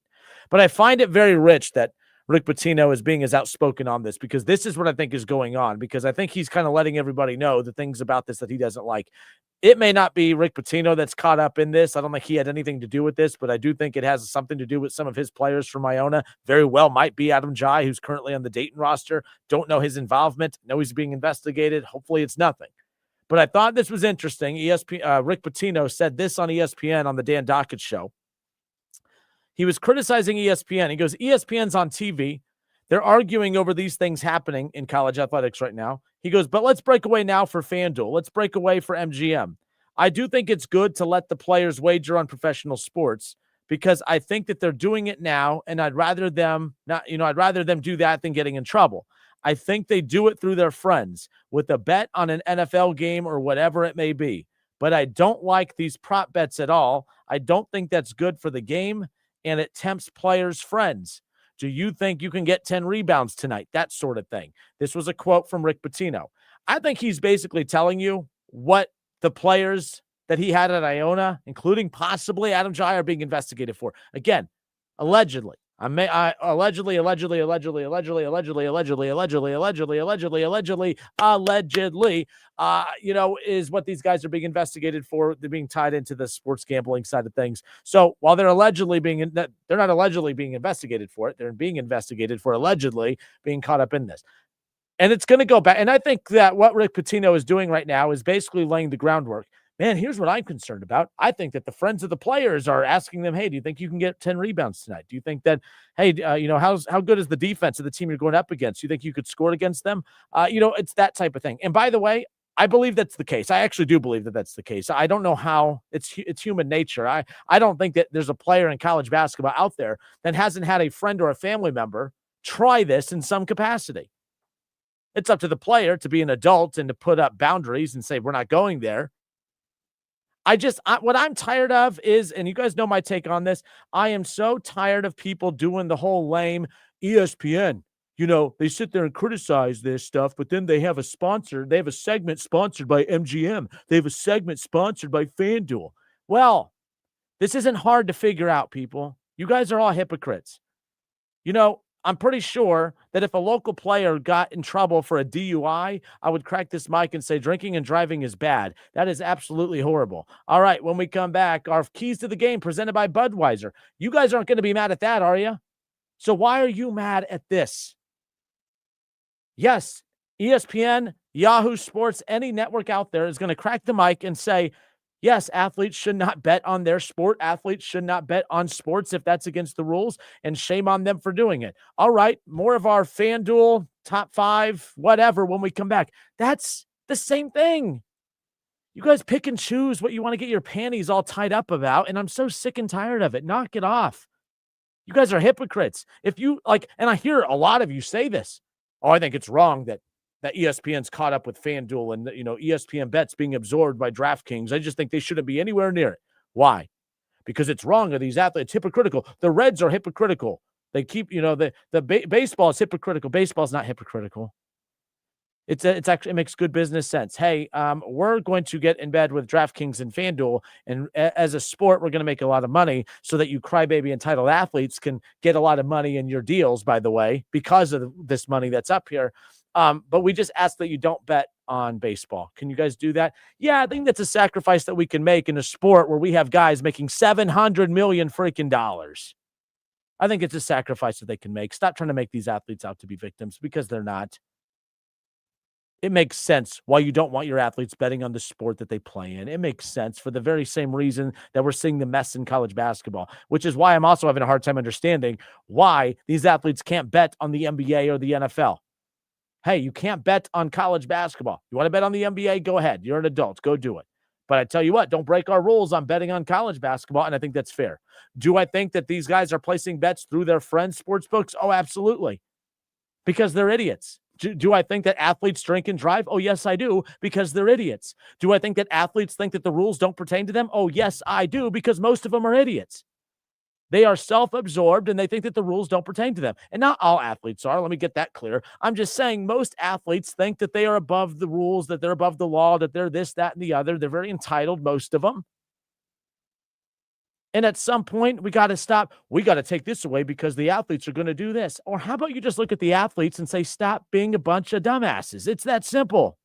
But I find it very rich that Rick Pitino is being as outspoken on this, because this is what I think is going on, because I think he's kind of letting everybody know the things about this that he doesn't like. It may not be Rick Pitino that's caught up in this. I don't think he had anything to do with this, but I do think it has something to do with some of his players from Iona. Very well might be Adam Jai, who's currently on the Dayton roster. Don't know his involvement. Know he's being investigated. Hopefully it's nothing. But I thought this was interesting. Rick Pitino said this on ESPN on the Dan Dockett show. He was criticizing ESPN. He goes, ESPN's on TV. They're arguing over these things happening in college athletics right now. He goes, but let's break away now for FanDuel. Let's break away for MGM. I do think it's good to let the players wager on professional sports, because I think that they're doing it now, and I'd rather them do that than getting in trouble. I think they do it through their friends with a bet on an NFL game or whatever it may be. But I don't like these prop bets at all. I don't think that's good for the game, and it tempts players' friends. Do you think you can get 10 rebounds tonight? That sort of thing. This was a quote from Rick Pitino. I think he's basically telling you what the players that he had at Iona, including possibly Adam Jai, are being investigated for. Again, allegedly. Allegedly, is what these guys are being investigated for. They're being tied into the sports gambling side of things. So while they're they're not allegedly being investigated for it. They're being investigated for allegedly being caught up in this. And it's going to go back. And I think that what Rick Pitino is doing right now is basically laying the groundwork. Man, here's what I'm concerned about. I think that the friends of the players are asking them, hey, do you think you can get 10 rebounds tonight? Do you think that, hey, how good is the defense of the team you're going up against? Do you think you could score against them? It's that type of thing. And by the way, I believe that's the case. I actually do believe that that's the case. I don't know how. It's human nature. I don't think that there's a player in college basketball out there that hasn't had a friend or a family member try this in some capacity. It's up to the player to be an adult and to put up boundaries and say, we're not going there. What I'm tired of is, and you guys know my take on this, I am so tired of people doing the whole lame ESPN. They sit there and criticize this stuff, but then they have a sponsor. They have a segment sponsored by MGM. They have a segment sponsored by FanDuel. Well, this isn't hard to figure out, people. You guys are all hypocrites. I'm pretty sure that if a local player got in trouble for a DUI, I would crack this mic and say drinking and driving is bad. That is absolutely horrible. All right, when we come back, our keys to the game presented by Budweiser. You guys aren't going to be mad at that, are you? So why are you mad at this? Yes, ESPN, Yahoo Sports, any network out there is going to crack the mic and say, yes, athletes should not bet on their sport. Athletes should not bet on sports if that's against the rules, and shame on them for doing it. All right, more of our FanDuel top 5, whatever, when we come back. That's the same thing. You guys pick and choose what you want to get your panties all tied up about, and I'm so sick and tired of it. Knock it off. You guys are hypocrites. If you and I hear a lot of you say this, I think it's wrong that ESPN's caught up with FanDuel and, ESPN bets being absorbed by DraftKings. I just think they shouldn't be anywhere near it. Why? Because it's wrong. Are these athletes hypocritical? The Reds are hypocritical. They keep, baseball is hypocritical. Baseball's not hypocritical. It's actually, it makes good business sense. Hey, we're going to get in bed with DraftKings and FanDuel, and as a sport, we're going to make a lot of money so that you crybaby entitled athletes can get a lot of money in your deals, by the way, because of this money that's up here. But we just ask that you don't bet on baseball. Can you guys do that? Yeah, I think that's a sacrifice that we can make in a sport where we have guys making $700 million freaking dollars. I think it's a sacrifice that they can make. Stop trying to make these athletes out to be victims, because they're not. It makes sense why you don't want your athletes betting on the sport that they play in. It makes sense for the very same reason that we're seeing the mess in college basketball, which is why I'm also having a hard time understanding why these athletes can't bet on the NBA or the NFL. Hey, you can't bet on college basketball. You want to bet on the NBA? Go ahead. You're an adult. Go do it. But I tell you what, don't break our rules on betting on college basketball, and I think that's fair. Do I think that these guys are placing bets through their friends' sports books? Oh, absolutely. Because they're idiots. Do I think that athletes drink and drive? Oh, yes, I do, because they're idiots. Do I think that athletes think that the rules don't pertain to them? Oh, yes, I do, because most of them are idiots. They are self-absorbed, and they think that the rules don't pertain to them. And not all athletes are. Let me get that clear. I'm just saying most athletes think that they are above the rules, that they're above the law, that they're this, that, and the other. They're very entitled, most of them. And at some point, we got to stop. We got to take this away because the athletes are going to do this. Or how about you just look at the athletes and say, stop being a bunch of dumbasses? It's that simple.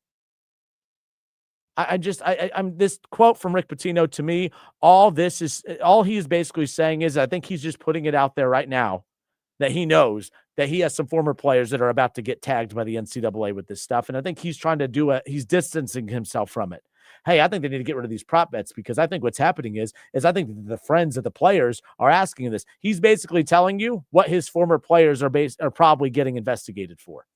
I'm this quote from Rick Pitino, to me, all he is basically saying is, I think he's just putting it out there right now that he knows that he has some former players that are about to get tagged by the NCAA with this stuff. And I think he's trying to he's distancing himself from it. Hey, I think they need to get rid of these prop bets, because I think what's happening is I think the friends of the players are asking this. He's basically telling you what his former players are probably getting investigated for.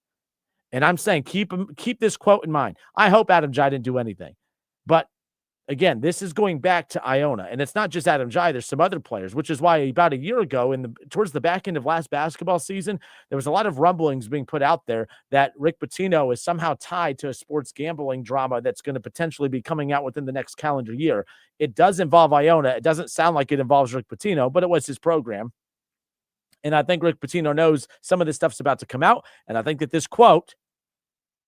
And I'm saying keep this quote in mind. I hope Adam Jai didn't do anything. But again, this is going back to Iona, and it's not just Adam Jai. There's some other players, which is why about a year ago, towards the back end of last basketball season, there was a lot of rumblings being put out there that Rick Pitino is somehow tied to a sports gambling drama that's going to potentially be coming out within the next calendar year. It does involve Iona. It doesn't sound like it involves Rick Pitino, but it was his program. And I think Rick Pitino knows some of this stuff's about to come out, and I think that this quote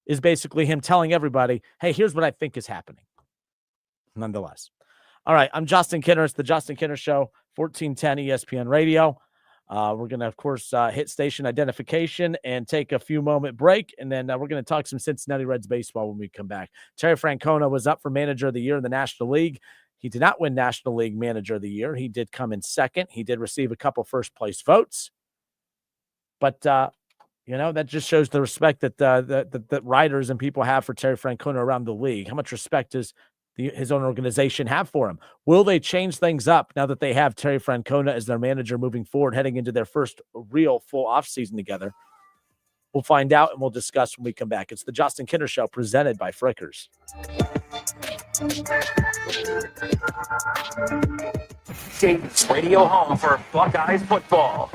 is basically him telling everybody, hey, here's what I think is happening. Nonetheless. All right, I'm Justin Kinner. It's the Justin Kinner Show, 1410 ESPN Radio. We're going to, of course, hit station identification and take a few moment break, and then we're going to talk some Cincinnati Reds baseball when we come back. Terry Francona was up for Manager of the Year in the National League. He did not win National League Manager of the Year. He did come in second. He did receive a couple first-place votes. But, that just shows the respect that the writers and people have for Terry Francona around the league. How much respect does his own organization have for him? Will they change things up now that they have Terry Francona as their manager moving forward, heading into their first real full offseason together? We'll find out, and we'll discuss when we come back. It's the Justin Kinner Show, presented by Frickers. Dayton's radio home for Buckeyes football.